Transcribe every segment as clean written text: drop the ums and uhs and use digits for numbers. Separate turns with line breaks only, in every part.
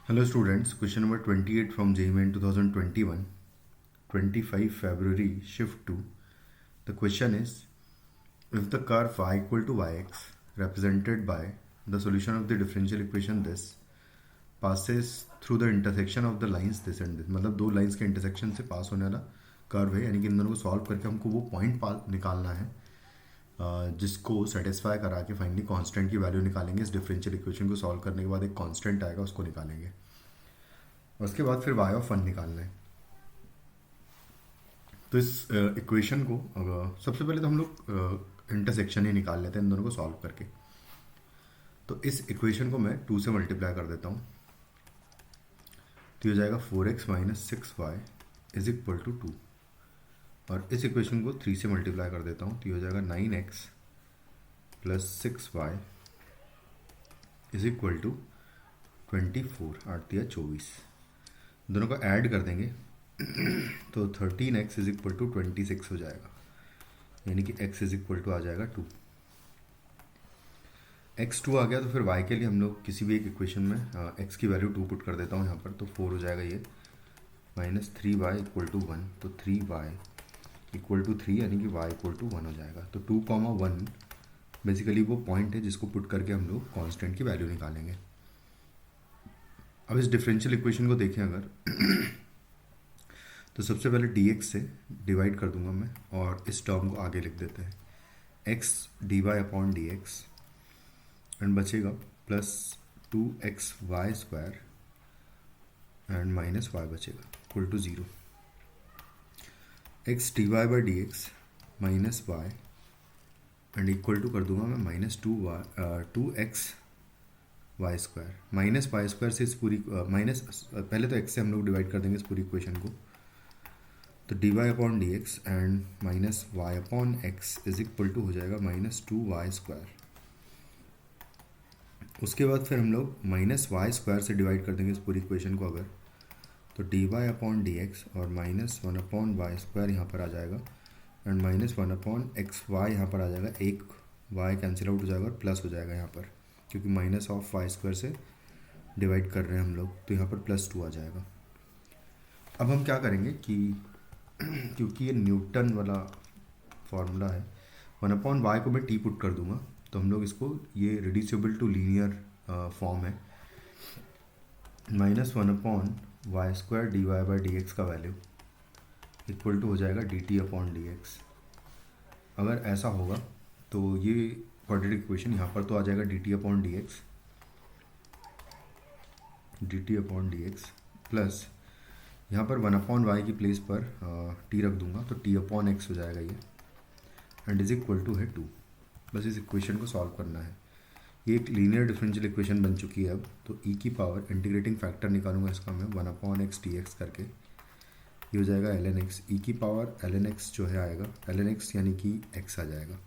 Hello students, question number 28 from JEE Main 2021, 25 February, shift 2. The question is, if the curve y equal to yx represented by the solution of the differential equation this passes through the intersection of the lines this and this, मतलब दो lines के intersection से पास होने वाला curve है, यानी कि इन दोनों को सॉल्व करके हमको वो पॉइंट निकालना है जिसको सेटिस्फाई करा के फाइनली कांस्टेंट की वैल्यू निकालेंगे। इस डिफरेंशियल इक्वेशन को सॉल्व करने के बाद एक कांस्टेंट आएगा, उसको निकालेंगे। उसके बाद फिर y ऑफ 1 निकालना है। तो इस इक्वेशन को सबसे पहले तो हम लोग इंटरसेक्शन ही निकाल लेते हैं इन दोनों को सॉल्व करके। तो इस इक्वेशन को मैं 2 से मल्टीप्लाई कर देता हूँ, तो ये हो जाएगा 4x minus 6y is equal to 2। और इस इक्वेशन को 3 से मल्टीप्लाई कर देता हूँ, तो ये हो जाएगा 9x plus 6y is equal to 24, 8 या 24। दोनों को ऐड कर देंगे तो 13x इज इक्वल टू 26 हो जाएगा, यानी कि x इज इक्वल टू आ जाएगा 2। x 2 आ गया तो फिर y के लिए हम लोग किसी भी एक इक्वेशन में x की वैल्यू 2 पुट कर देता हूँ यहाँ पर, तो 4 हो जाएगा ये, माइनस 3y इक्वल टू 1, तो 3y इक्वल टू 3 यानी कि y इक्वल टू 1 हो जाएगा। तो 2,1 बेसिकली वो पॉइंट है जिसको पुट करके हम लोग कांस्टेंट की वैल्यू निकालेंगे। अब इस डिफरेंशियल इक्वेशन को देखें अगर तो सबसे पहले dx से डिवाइड कर दूंगा मैं और इस टर्म को आगे लिख देते हैं, x dy upon D X and बचेगा plus 2xy square and minus y बचेगा equal to 0। x dy by D X minus Y and equal to कर दूंगा मैं minus 2x Y square, minus Y square से इस पूरी minus पहले तो x से हम लोग डिवाइड कर देंगे इस पूरी इक्वेशन को, तो D Y upon D X and minus Y upon X is equal to हो जाएगा माइनस 2y स्क्वायर। उसके बाद फिर हम लोग माइनस वाई स्क्वायर से डिवाइड कर देंगे इस पूरी इक्वेशन को अगर, तो D Y upon D X और माइनस 1 अपॉन वाई स्क्वायर यहाँ पर आ जाएगा and minus 1 upon X Y यहाँ पर आ जाएगा, एक वाई कैंसिल आउट हो जाएगा और प्लस हो जाएगा यहाँ पर, क्योंकि माइनस ऑफ वाई स्क्वायर से डिवाइड कर रहे हैं हम लोग, तो यहाँ पर प्लस 2 आ जाएगा। अब हम क्या करेंगे कि क्योंकि ये न्यूटन वाला फॉर्मूला है, 1 अपॉन वाई को मैं टी पुट कर दूंगा, तो हम लोग इसको ये रिड्यूसिबल टू लीनियर फॉर्म है, minus 1 upon Y square D Y by D X का वैल्यू इक्वल टू हो जाएगा D T upon D X. अगर ऐसा होगा तो ये क्वाड्रेटिक इक्वेशन यहाँ पर तो आ जाएगा D T upon D x, D T upon D x plus यहाँ पर 1 अपॉन वाई की प्लेस पर टी रख दूंगा, तो टी अपॉन एक्स हो जाएगा ये एंड इज इक्वल टू है 2। बस इस इक्वेशन को सॉल्व करना है। ये एक लीनियर डिफरेंशियल इक्वेशन बन चुकी है अब, तो ई की पावर इंटीग्रेटिंग फैक्टर निकालूंगा इसका मैं 1 अपॉन एक्स टी एक्स करके, ये हो जाएगा ln x, ई की पावर ln x जो है आएगा ln x यानी कि x आ जाएगा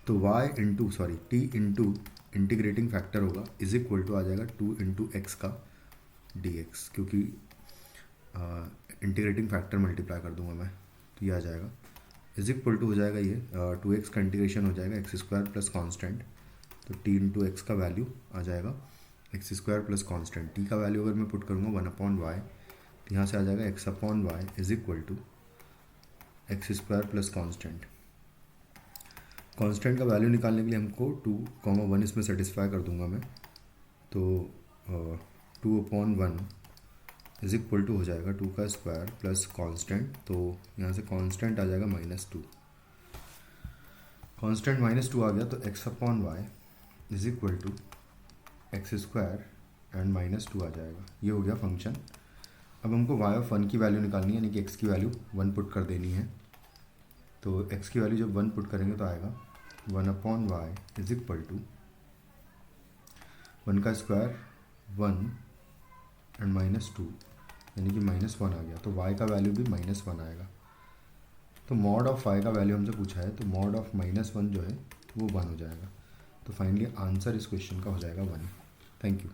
तो y into t into integrating factor होगा इज इक्वल टू आ जाएगा 2 इंटू एक्स का dx, क्योंकि इंटीग्रेटिंग फैक्टर मल्टीप्लाई कर दूंगा मैं, तो ये आ जाएगा इज इक्वल टू हो जाएगा ये 2x का इंटीग्रेशन हो जाएगा एक्स स्क्वायर प्लस कॉन्स्टेंट, तो t इंटू एक्स का वैल्यू आ जाएगा x square plus constant, t का वैल्यू अगर मैं पुट करूँगा 1 अपॉन वाई, तो यहाँ से आ जाएगा x upon Y is equal to X square plus constant. Constant का वैल्यू निकालने के लिए हमको 2,1 इसमें सेटिस्फाई कर दूंगा मैं, तो 2 अपॉन 1 इज इक्वल टू हो जाएगा 2 का स्क्वायर प्लस कॉन्स्टेंट, तो यहाँ से कॉन्स्टेंट आ जाएगा -2, कॉन्स्टेंट -2 आ गया तो x upon Y is equal to X square and -2 आ जाएगा। ये हो गया फंक्शन। अब हमको y ऑफ 1 की वैल्यू निकालनी है, यानी कि x की वैल्यू 1 पुट कर देनी है, तो x की वैल्यू जब 1 पुट करेंगे तो आएगा 1 upon Y is equal to 1 का स्क्वायर 1 एंड -2 यानी कि -1 आ गया, तो y का वैल्यू भी -1 आएगा। तो मॉड ऑफ y का वैल्यू हमसे पूछा है, तो मॉड ऑफ -1 जो है वो 1 हो जाएगा। तो फाइनली आंसर इस क्वेश्चन का हो जाएगा 1। Thank you.